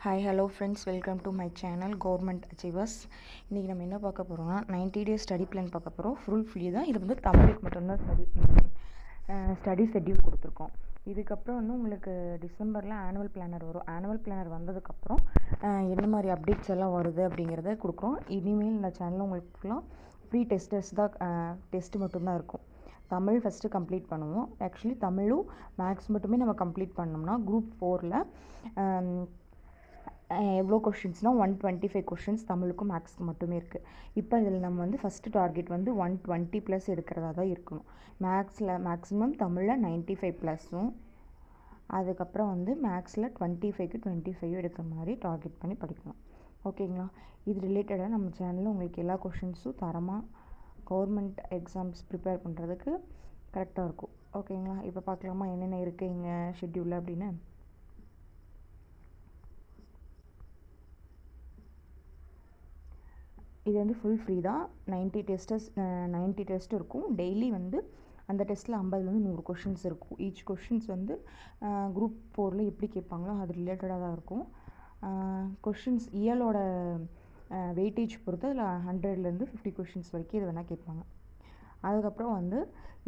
Hi hello friends, welcome to my channel government achievers. இன்றைக்கி நம்ம என்ன பார்க்க போகிறோம்னா 90 டேஸ் ஸ்டடி பிளான் பார்க்க போகிறோம். ஃப்ரீ தான். இது வந்து தமிழுக்கு மட்டும்தான் ஸ்டடி ஷெட்யூல் கொடுத்துருக்கோம். இதுக்கப்புறம் வந்து உங்களுக்கு டிசம்பரில் ஆனுவல் பிளானர் வரும். ஆனுவல் பிளானர் வந்ததுக்கப்புறம் என்ன மாதிரி அப்டேட்ஸ் எல்லாம் வருது அப்படிங்கிறத கொடுக்குறோம். இனிமேல் இந்த சேனலில் உங்களுக்குலாம் ஃப்ரீ டெஸ்ட் மட்டும்தான் இருக்கும். தமிழ் ஃபஸ்ட்டு கம்ப்ளீட் பண்ணுவோம். ஆக்சுவலி தமிழும் மேக்ஸ் மட்டுமே நம்ம கம்ப்ளீட் பண்ணோம்னா குரூப் 4ல் எவ்வளோ கொஷின்ஸ்னால் 125 கொஷின்ஸ் தமிழுக்கும் மேக்ஸ்க்கு மட்டுமே இருக்குது. இப்போ இதில் நம்ம வந்து ஃபஸ்ட்டு டார்கெட் வந்து 120+ எடுக்கிறதா தான் இருக்கணும். மேக்ஸில் மேக்ஸிமம் தமிழில் 95+ம், அதுக்கப்புறம் வந்து மேக்ஸில் 25க்கு 25 எடுக்கிற மாதிரி டார்கெட் பண்ணி படிக்கணும். ஓகேங்களா? இது ரிலேட்டடாக நம்ம சேனலில் உங்களுக்கு எல்லா கொஷின்ஸும் தரமாக கவர்மெண்ட் எக்ஸாம்ஸ் ப்ரிப்பேர் பண்ணுறதுக்கு கரெக்டாக இருக்கும். ஓகேங்களா? இப்போ பார்க்கலாமா என்னென்ன இருக்குது இங்கே ஷெட்யூலில் அப்படின்னு. இது வந்து ஃபுல் ஃப்ரீ தான். 90 டெஸ்ட் இருக்கும். டெய்லி வந்து அந்த டெஸ்ட்டில் 50லேருந்து 100 கொஷின்ஸ் இருக்கும். ஈச் கொஷின்ஸ் வந்து குரூப் 4ல் எப்படி கேட்பாங்களோ அது ரிலேட்டடாக தான் இருக்கும். கொஷின்ஸ் இயலோட வெயிட்டேஜ் பொறுத்து அதில் 100லேருந்து 50 கொஷின்ஸ் வரைக்கும் இது வேணால் கேட்பாங்க. அதுக்கப்புறம் வந்து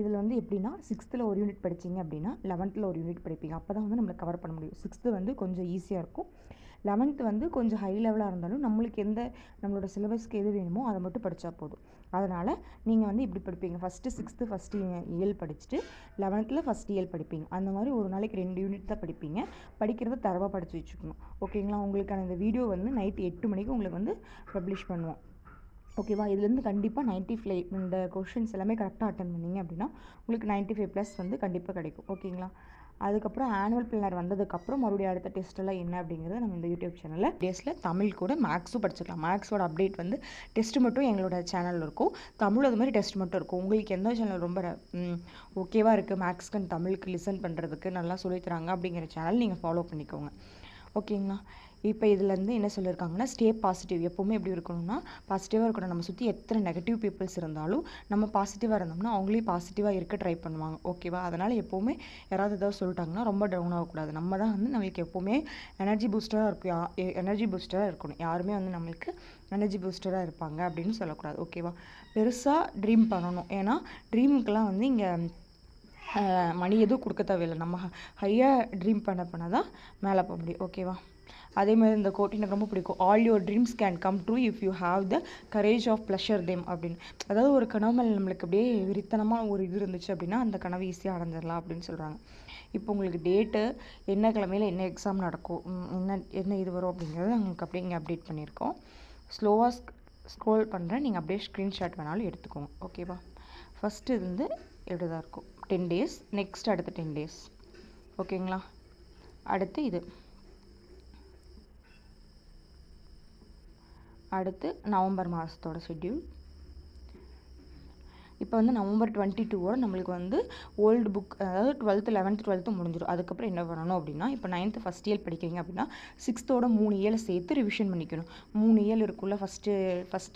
இதில் வந்து எப்படின்னா 6th ஒரு யூனிட் படிச்சிங்க அப்படின்னா 11th ஒரு யூனிட் படிப்பீங்க. அப்போ தான் வந்து நம்மளை கவர் பண்ண முடியும். 6th வந்து கொஞ்சம் ஈஸியாக இருக்கும். 11th வந்து கொஞ்சம் ஹை லெவலாக இருந்தாலும் நம்மளுக்கு நம்மளோட சிலபஸ்க்கு எது வேணுமோ அதை மட்டும் படித்தா போதும். அதனால் நீங்கள் வந்து இப்படி படிப்பீங்க. ஃபஸ்ட்டு 6th ஃபஸ்ட்டு இயல் படிச்சுட்டு 11th ஃபஸ்ட் இயல் படிப்பீங்க. அந்த மாதிரி ஒரு நாளைக்கு 2 யூனிட் தான் படிப்பீங்க. படிக்கிறத தரவாக படித்து வச்சுக்கணும். ஓகேங்களா? உங்களுக்கான இந்த வீடியோ வந்து நைட்டு 8 மணிக்கு உங்களுக்கு வந்து பப்ளிஷ் பண்ணுவோம். ஓகேவா? இதுலேருந்து கண்டிப்பாக 95 இந்த கொஷின்ஸ் எல்லாமே கரெக்டாக அட்டன் பண்ணிங்க அப்படின்னா உங்களுக்கு 95+ வந்து கண்டிப்பாக கிடைக்கும். ஓகேங்களா? அதுக்கப்புறம் ஆனுவல் பிளானர் வந்ததுக்கப்புறம் மறுபடியும் அடுத்த டெஸ்ட்டெல்லாம் என்ன அப்படிங்கிறத நம்ம இந்த யூடியூப் சேனலில் டேஸில் தமிழ் கூட மேக்ஸும் படிச்சுக்கலாம். மேக்ஸோட அப்டேட் வந்து டெஸ்ட்டு மட்டும் எங்களோட சேனலில் இருக்கும். தமிழ் அது மாதிரி டெஸ்ட் மட்டும் இருக்கும். உங்களுக்கு எந்த சேனல் ரொம்ப ஓகேவாக இருக்குது மேக்ஸ்க்கு அண்ட் தமிழுக்கு லிசன் பண்ணுறதுக்கு நல்லா சொல்லித்தராங்க அப்படிங்கிற சேனல் நீங்கள் ஃபாலோ பண்ணிக்கோங்க. ஓகேங்களா? இப்போ இதுலேருந்து என்ன சொல்லியிருக்காங்கன்னா ஸ்டே பாசிட்டிவ். எப்போவுமே எப்படி இருக்கணும்னா பாசிட்டிவாக இருக்கணும். நம்ம சுற்றி எத்தனை நெகட்டிவ் பீப்புள்ஸ் இருந்தாலும் நம்ம பாசிட்டிவாக இருந்தோம்னா அவங்களே பாசிட்டிவாக இருக்க ட்ரை பண்ணுவாங்க. ஓகேவா? அதனால் எப்போவுமே யாராவது ஏதாவது சொல்லிட்டாங்கன்னா ரொம்ப டவுன் ஆகக்கூடாது. நம்ம தான் வந்து நம்மளுக்கு எப்போவுமே எனர்ஜி பூஸ்டராக இருக்கணும். யாருமே வந்து நம்மளுக்கு எனர்ஜி பூஸ்டராக இருப்பாங்க அப்படின்னு சொல்லக்கூடாது. ஓகேவா? பெருசாக ட்ரீம் பண்ணணும். ஏன்னா ட்ரீமுக்கெல்லாம் வந்து இங்கே மணி எதுவும் கொடுக்க தேவையில்லை. நம்ம ஹையாக ட்ரீம் பண்ண தான் மேலே போக முடியும். ஓகேவா? அதேமாதிரி இந்த கோட் எனக்கு ரொம்ப பிடிக்கும். All your dreams can come true if you have the courage of pleasure them அப்படின்னு. அதாவது ஒரு கனவு மேலே நம்மளுக்கு அப்படியே விரித்தனமாக ஒரு இது இருந்துச்சு அப்படின்னா அந்த கனவு ஈஸியாக அடைஞ்சிடலாம் அப்படின்னு சொல்கிறாங்க. இப்போ உங்களுக்கு டேட்டு என்ன கிழமையில் என்ன எக்ஸாம் நடக்கும், என்ன இது வரும் அப்படிங்கிறத உங்களுக்கு அப்படியே இங்கே அப்டேட் பண்ணியிருக்கோம். ஸ்லோவாக ஸ்க்ரோல் பண்ணுறேன். நீங்கள் அப்படியே ஸ்க்ரீன்ஷாட் வேணாலும் எடுத்துக்கோங்க. ஓகேவா? ஃபஸ்ட்டு இது வந்து இப்படி தான் இருக்கும். 10 days. நெக்ஸ்ட் அடுத்த 10 days. ஓகேங்களா? அடுத்து இது அடுத்து நவம்பர் மாதத்தோட ஷெட்யூல். இப்போ வந்து நவம்பர் 22 நம்மளுக்கு வந்து ஓல்டு புக், அதாவது 11th 12th முடிஞ்சிடும். அதுக்கப்புறம் என்ன பண்ணணும் அப்படின்னா இப்போ 9th ஃபஸ்ட் இயர் படிக்கிறீங்க அப்படின்னா 6th 3 இயலை சேர்த்து ரிவிஷன் பண்ணிக்கணும். 3 இயல் இருக்குள்ள ஃபஸ்ட்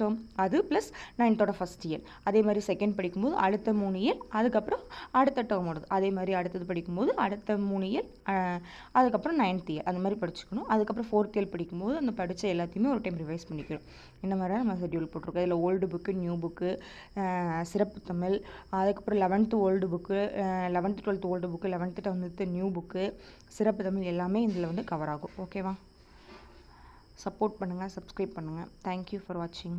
டேர்ம் அது ப்ளஸ் 9th ஃபஸ்ட் இயர். அதே மாதிரி செகண்ட் படிக்கும்போது அடுத்த 3 இயல், அதுக்கப்புறம் அடுத்த டேர்ம் வருது. அதே மாதிரி அடுத்தது படிக்கும்போது அடுத்த 3 இயல், அதுக்கப்புறம் 9th இயர் அந்த மாதிரி படிச்சுக்கணும். அதுக்கப்புறம் 4th இயர் படிக்கும்போது அந்த படித்த எல்லாத்தையுமே ஒரு டைம் ரிவைஸ் பண்ணிக்கணும். இந்த மாதிரி நம்ம ஷெட்யூல் போட்டிருக்கோம். இதில் ஓல்டு புக்கு, நியூ புக்கு, சிறப்பு தமிழ், அதுக்கப்புறம் 11th old book, 11th 12th old book, 11th 12th new book, சிறப்பு தமிழ் எல்லாமே இதில் வந்து கவர் ஆகும். ஓகேவா? சப்போர்ட் பண்ணுங்கள், சப்ஸ்கிரைப் பண்ணுங்கள். தேங்க்யூ ஃபார் வாட்சிங்.